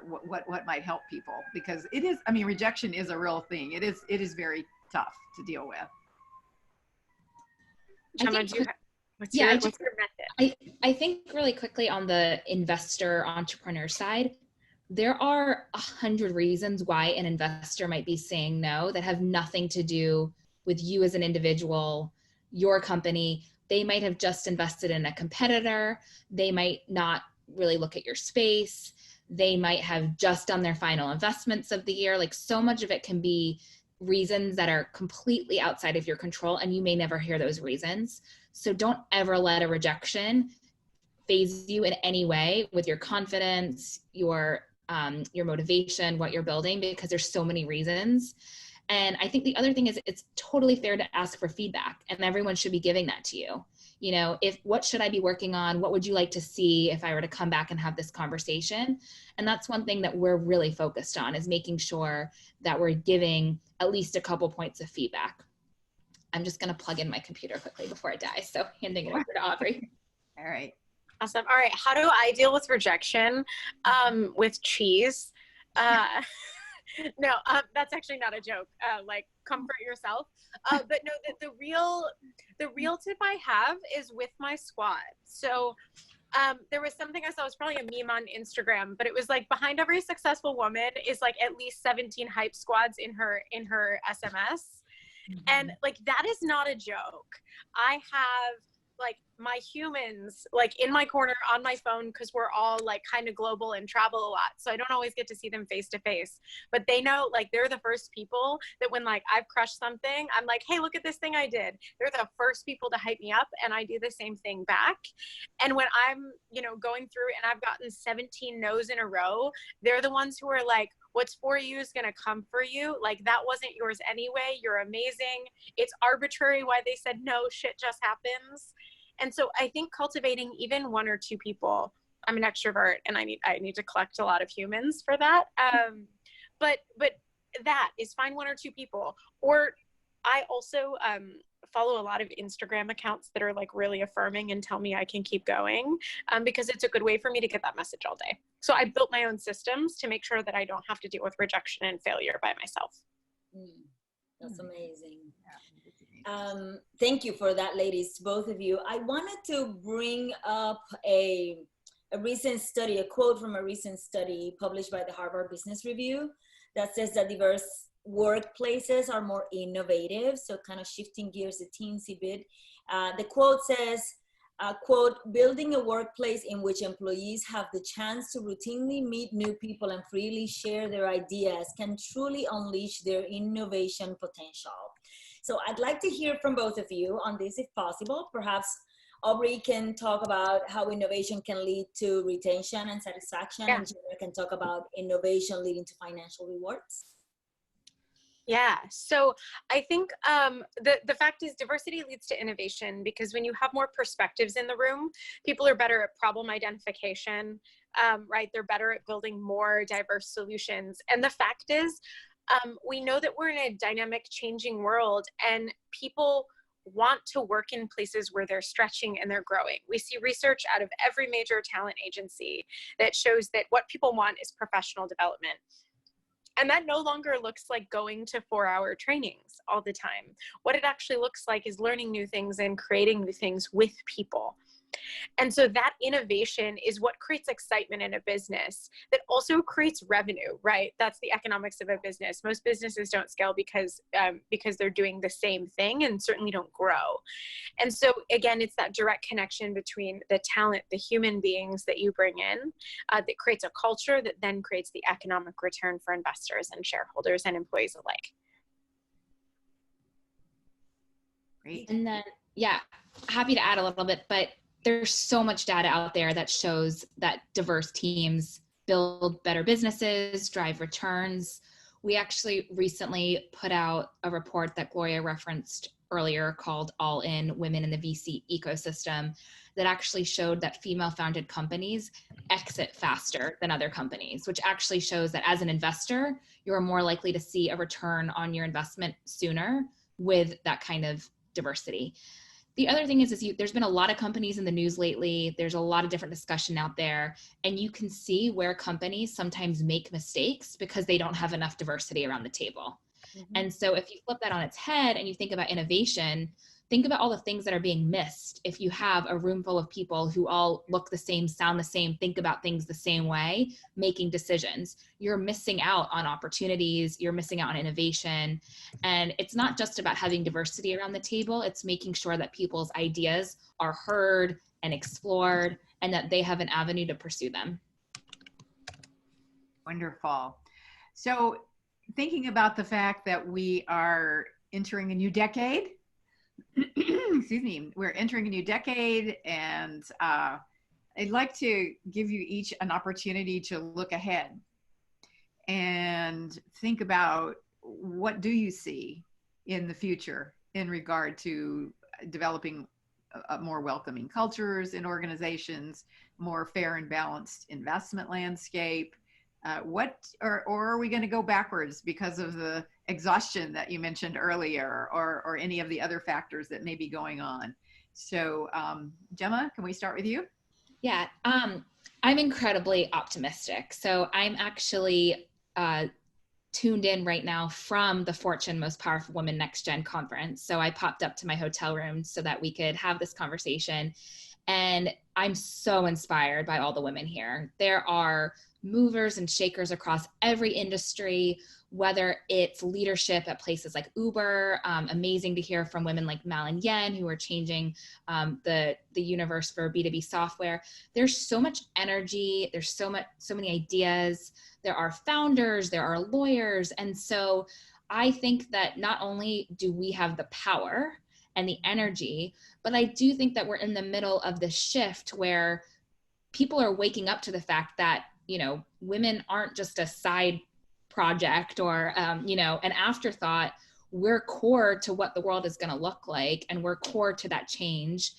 What might help people? Because it is, I mean, rejection is a real thing. It is very tough to deal with. What's your method? I think really quickly on the investor entrepreneur side, there are 100 reasons why an investor might be saying no that have nothing to do with you as an individual, your company. They might have just invested in a competitor. They might not really look at your space. They might have just done their final investments of the year. Like, so much of it can be reasons that are completely outside of your control, and you may never hear those reasons. So don't ever let a rejection phase you in any way with your confidence, your motivation, what you're building, because there's so many reasons. And I think the other thing is it's totally fair to ask for feedback, and everyone should be giving that to you. You know, what should I be working on? What would you like to see if I were to come back and have this conversation? And that's one thing that we're really focused on, is making sure that we're giving at least a couple points of feedback. I'm just going to plug in my computer quickly before I die. So handing it over to Aubrey. All right. Awesome. All right. How do I deal with rejection with cheese? No, that's actually not a joke. Like, comfort yourself. But no, the real tip I have is with my squad. So there was something I saw, it was probably a meme on Instagram, but it was like, behind every successful woman is like at least 17 hype squads in her SMS. Mm-hmm. And like, that is not a joke. I have like my humans like in my corner on my phone, because we're all like kind of global and travel a lot, so I don't always get to see them face to face, but they know, like, they're the first people that when like I've crushed something, I'm like, hey, look at this thing I did. They're the first people to hype me up, and I do the same thing back. And when I'm, you know, going through and I've gotten 17 no's in a row, they're the ones who are like, what's for you is going to come for you. Like, that wasn't yours anyway. You're amazing. It's arbitrary why they said no. Shit just happens. And so I think cultivating even one or two people, I'm an extrovert and I need to collect a lot of humans for that. But that is, find one or two people. Or I also follow a lot of Instagram accounts that are like really affirming and tell me I can keep going, because it's a good way for me to get that message all day. So I built my own systems to make sure that I don't have to deal with rejection and failure by myself. That's amazing. Thank you for that, ladies, both of you. I wanted to bring up a recent study, a quote from a recent study published by the Harvard Business Review that says that diverse workplaces are more innovative. So kind of shifting gears a teensy bit. The quote says, quote, building a workplace in which employees have the chance to routinely meet new people and freely share their ideas can truly unleash their innovation potential. So I'd like to hear from both of you on this, if possible. Perhaps Aubrey can talk about how innovation can lead to retention and satisfaction, and Jenna can talk about innovation leading to financial rewards. Yeah, so I think the fact is diversity leads to innovation, because when you have more perspectives in the room, people are better at problem identification, right? They're better at building more diverse solutions. And the fact is, we know that we're in a dynamic, changing world, and people want to work in places where they're stretching and they're growing. We see research out of every major talent agency that shows that what people want is professional development. And that no longer looks like going to 4-hour trainings all the time. What it actually looks like is learning new things and creating new things with people. And so that innovation is what creates excitement in a business that also creates revenue, right? That's the economics of a business. Most businesses don't scale because they're doing the same thing, and certainly don't grow. And so again, it's that direct connection between the talent, the human beings that you bring in, that creates a culture that then creates the economic return for investors and shareholders and employees alike. Great. And then, yeah, happy to add a little bit, but there's so much data out there that shows that diverse teams build better businesses, drive returns. We actually recently put out a report that Gloria referenced earlier called All In: Women in the VC Ecosystem, that actually showed that female-founded companies exit faster than other companies, which actually shows that as an investor, you're more likely to see a return on your investment sooner with that kind of diversity. The other thing is there's been a lot of companies in the news lately. There's a lot of different discussion out there, and you can see where companies sometimes make mistakes because they don't have enough diversity around the table. Mm-hmm. And so if you flip that on its head and you think about innovation, think about all the things that are being missed if you have a room full of people who all look the same, sound the same, think about things the same way, making decisions. You're missing out on opportunities, you're missing out on innovation. And it's not just about having diversity around the table, it's making sure that people's ideas are heard and explored and that they have an avenue to pursue them. Wonderful. So thinking about the fact that we are entering a new decade, excuse me, we're entering a new decade, and I'd like to give you each an opportunity to look ahead and think about what do you see in the future in regard to developing more welcoming cultures in organizations, more fair and balanced investment landscape. Or are we going to go backwards because of the exhaustion that you mentioned earlier, or any of the other factors that may be going on? So Gemma, can we start with you? Yeah, I'm incredibly optimistic. So I'm actually tuned in right now from the Fortune Most Powerful Women Next Gen conference. So I popped up to my hotel room so that we could have this conversation. And I'm so inspired by all the women here. There are movers and shakers across every industry, whether it's leadership at places like Uber. Amazing to hear from women like Malin Yen, who are changing the universe for B2B software. There's so much energy. There's so many ideas. There are founders, there are lawyers. And so I think that not only do we have the power and the energy, but I do think that we're in the middle of this shift where people are waking up to the fact that, you know, women aren't just a side project or, you know, an afterthought. We're core to what the world is going to look like, and we're core to that change.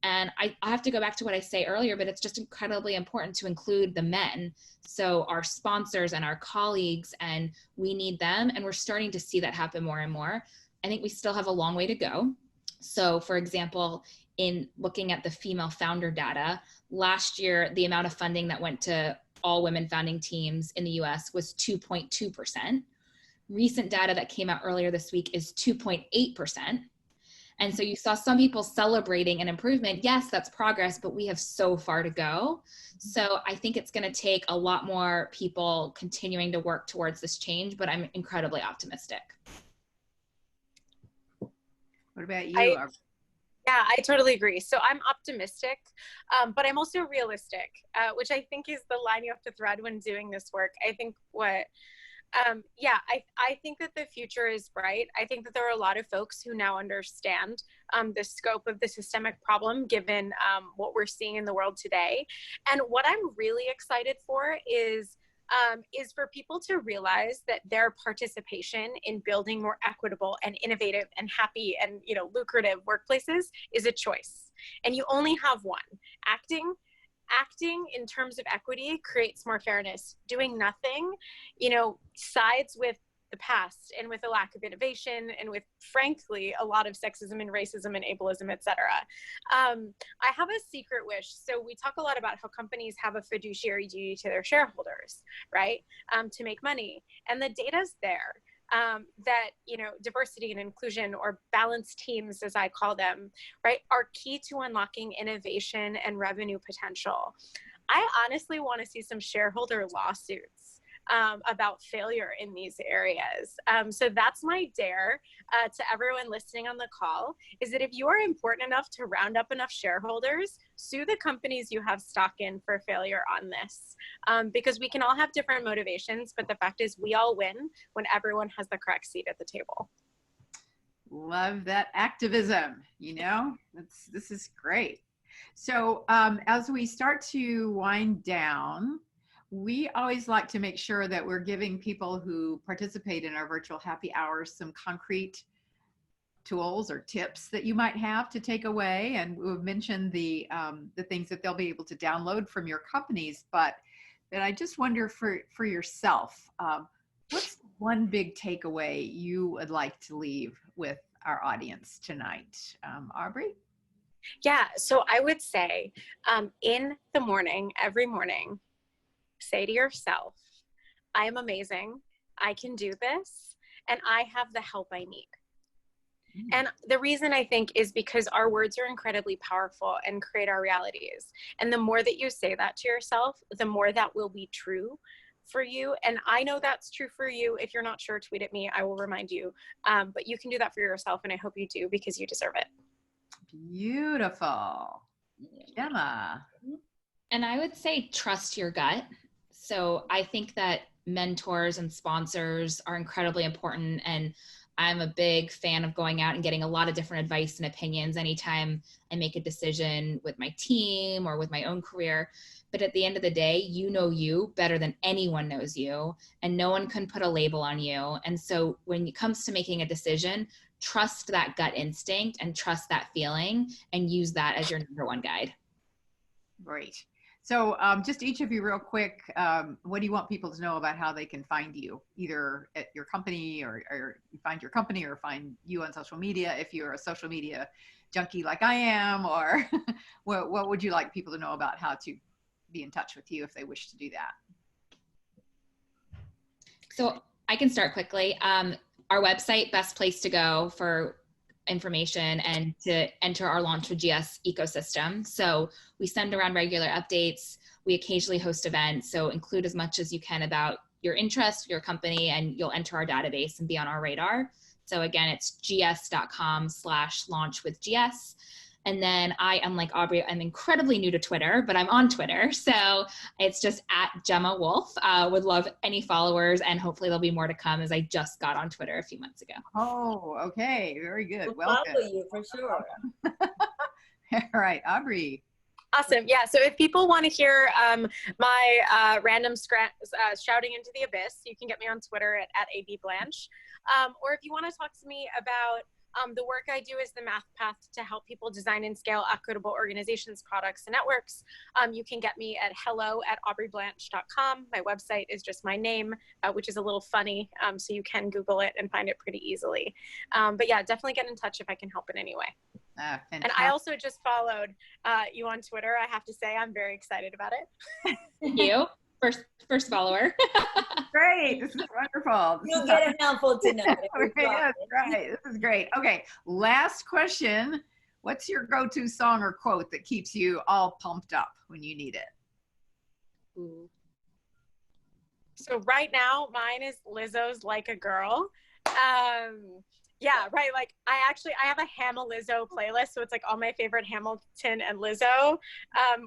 And I have to go back to what I say earlier, but it's just incredibly important to include the men. So our sponsors and our colleagues, and we need them. And we're starting to see that happen more and more. I think we still have a long way to go. So for example, in looking at the female founder data, last year, the amount of funding that went to all women founding teams in the US was 2.2%. Recent data that came out earlier this week is 2.8%. And so you saw some people celebrating an improvement. Yes, that's progress, but we have so far to go. So I think it's going to take a lot more people continuing to work towards this change, but I'm incredibly optimistic. What about you? Yeah, I totally agree. So I'm optimistic, but I'm also realistic, which I think is the line you have to thread when doing this work. I think I think that the future is bright. I think that there are a lot of folks who now understand the scope of the systemic problem given what we're seeing in the world today. And what I'm really excited for is is for people to realize that their participation in building more equitable and innovative and happy and, you know, lucrative workplaces is a choice. And you only have one. Acting in terms of equity creates more fairness. Doing nothing, you know, sides with the past and with a lack of innovation and with, frankly, a lot of sexism and racism and ableism, et cetera. I have a secret wish. So we talk a lot about how companies have a fiduciary duty to their shareholders, right? To make money. And the data's there. That, you know, diversity and inclusion, or balanced teams, as I call them, right, are key to unlocking innovation and revenue potential. I honestly want to see some shareholder lawsuits about failure in these areas. So that's my dare to everyone listening on the call, is that if you are important enough to round up enough shareholders, sue the companies you have stock in for failure on this. Because we can all have different motivations, but the fact is we all win when everyone has the correct seat at the table. Love that activism, you know, this is great. So as we start to wind down, we always like to make sure that we're giving people who participate in our virtual happy hours some concrete tools or tips that you might have to take away. And we've mentioned the things that they'll be able to download from your companies, but I just wonder for yourself, what's one big takeaway you would like to leave with our audience tonight? Aubrey? Yeah, so I would say in the morning, every morning, say to yourself, I am amazing, I can do this, and I have the help I need. And the reason I think is because our words are incredibly powerful and create our realities. And the more that you say that to yourself, the more that will be true for you. And I know that's true for you. If you're not sure, tweet at me, I will remind you. But you can do that for yourself, and I hope you do, because you deserve it. Beautiful. Gemma? And I would say trust your gut. So I think that mentors and sponsors are incredibly important. And I'm a big fan of going out and getting a lot of different advice and opinions anytime I make a decision with my team or with my own career. But at the end of the day, you know you better than anyone knows you, and no one can put a label on you. And so when it comes to making a decision, trust that gut instinct and trust that feeling, and use that as your number one guide. Great. So just each of you real quick, what do you want people to know about how they can find you, either at your company or find your company or find you on social media, if you're a social media junkie like I am, or what would you like people to know about how to be in touch with you if they wish to do that? So I can start quickly. Our website, best place to go for information and to enter our Launch with GS ecosystem. So we send around regular updates. We occasionally host events. So include as much as you can about your interest, your company, and you'll enter our database and be on our radar. So again, it's gs.com/launchwithgs. And then I am like Aubrey, I'm incredibly new to Twitter, but I'm on Twitter. So it's just @GemmaWolf. Would love any followers, and hopefully there'll be more to come, as I just got on Twitter a few months ago. Oh, okay. Very good. We'll follow you for sure. All right, Aubrey. Awesome. Yeah. So if people want to hear my random shouting into the abyss, you can get me on Twitter at Aubrey Blanche. Or if you want to talk to me about the work I do is the math path to help people design and scale equitable organizations, products, and networks. You can get me at hello@aubreyblanche.com. My website is just my name, which is a little funny, so you can Google it and find it pretty easily. But yeah, definitely get in touch if I can help in any way. And I also just followed you on Twitter. I have to say, I'm very excited about it. Thank you. First follower. Great. This is wonderful. You'll get a mouthful tonight. Yes, right. This is great. Okay. Last question. What's your go-to song or quote that keeps you all pumped up when you need it? Ooh. So right now, mine is Lizzo's "Like a Girl." Yeah, right. Like I have a Lizzo playlist, so it's like all my favorite Hamilton and Lizzo,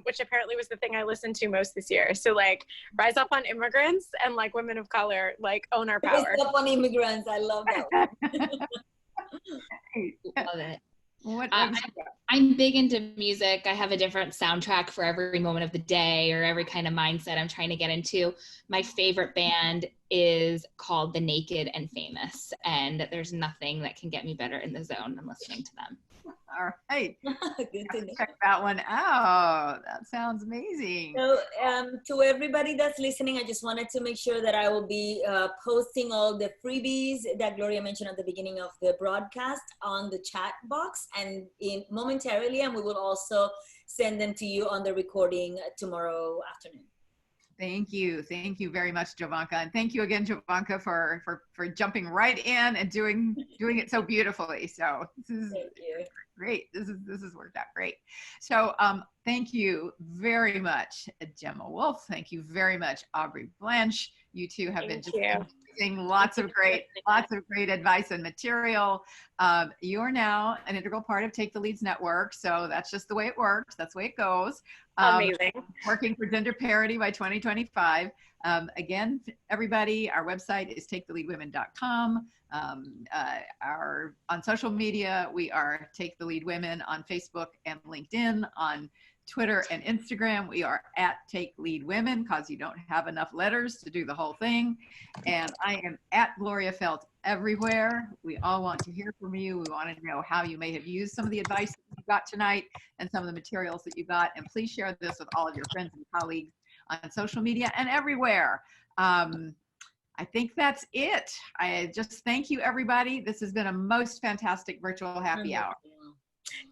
which apparently was the thing I listened to most this year. So like Rise Up on Immigrants and like Women of Color, like Own Our Power. Rise Up on Immigrants. I love that one. Love it. What? I'm big into music. I have a different soundtrack for every moment of the day or every kind of mindset I'm trying to get into. My favorite band is called The Naked and Famous, and there's nothing that can get me better in the zone than listening to them. All right. Good to know. Check that one out. That sounds amazing. So to everybody that's listening, I just wanted to make sure that I will be posting all the freebies that Gloria mentioned at the beginning of the broadcast on the chat box and momentarily, and we will also send them to you on the recording tomorrow afternoon. Thank you. Thank you very much, Jovanka. And thank you again, Jovanka, for jumping right in and doing it so beautifully. So this is great. This has worked out great. So thank you very much, Gemma Wolf. Thank you very much, Aubrey Blanche. You two have been just using lots of great advice and material. You're now an integral part of Take the Leads Network. So that's just the way it works. That's the way it goes. Amazing. Working for gender parity by 2025. Again, everybody, our website is taketheleadwomen.com. On social media, we are Take the Lead Women on Facebook and LinkedIn. On Twitter and Instagram, we are at Take Lead Women because you don't have enough letters to do the whole thing. And I am at Gloria Felt everywhere. We all want to hear from you. We want to know how you may have used some of the advice that you got tonight and some of the materials that you got. And please share this with all of your friends and colleagues on social media and everywhere. I think that's it. I just thank you, everybody. This has been a most fantastic virtual happy hour.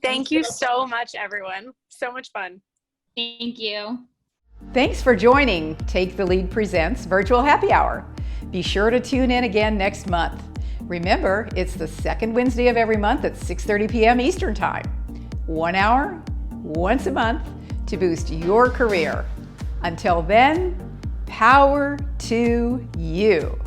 Thank you so much, everyone. So much fun. Thank you. Thanks for joining Take the Lead Presents Virtual Happy Hour. Be sure to tune in again next month. Remember, it's the second Wednesday of every month at 6:30 p.m. Eastern Time. 1 hour, once a month, to boost your career. Until then, power to you.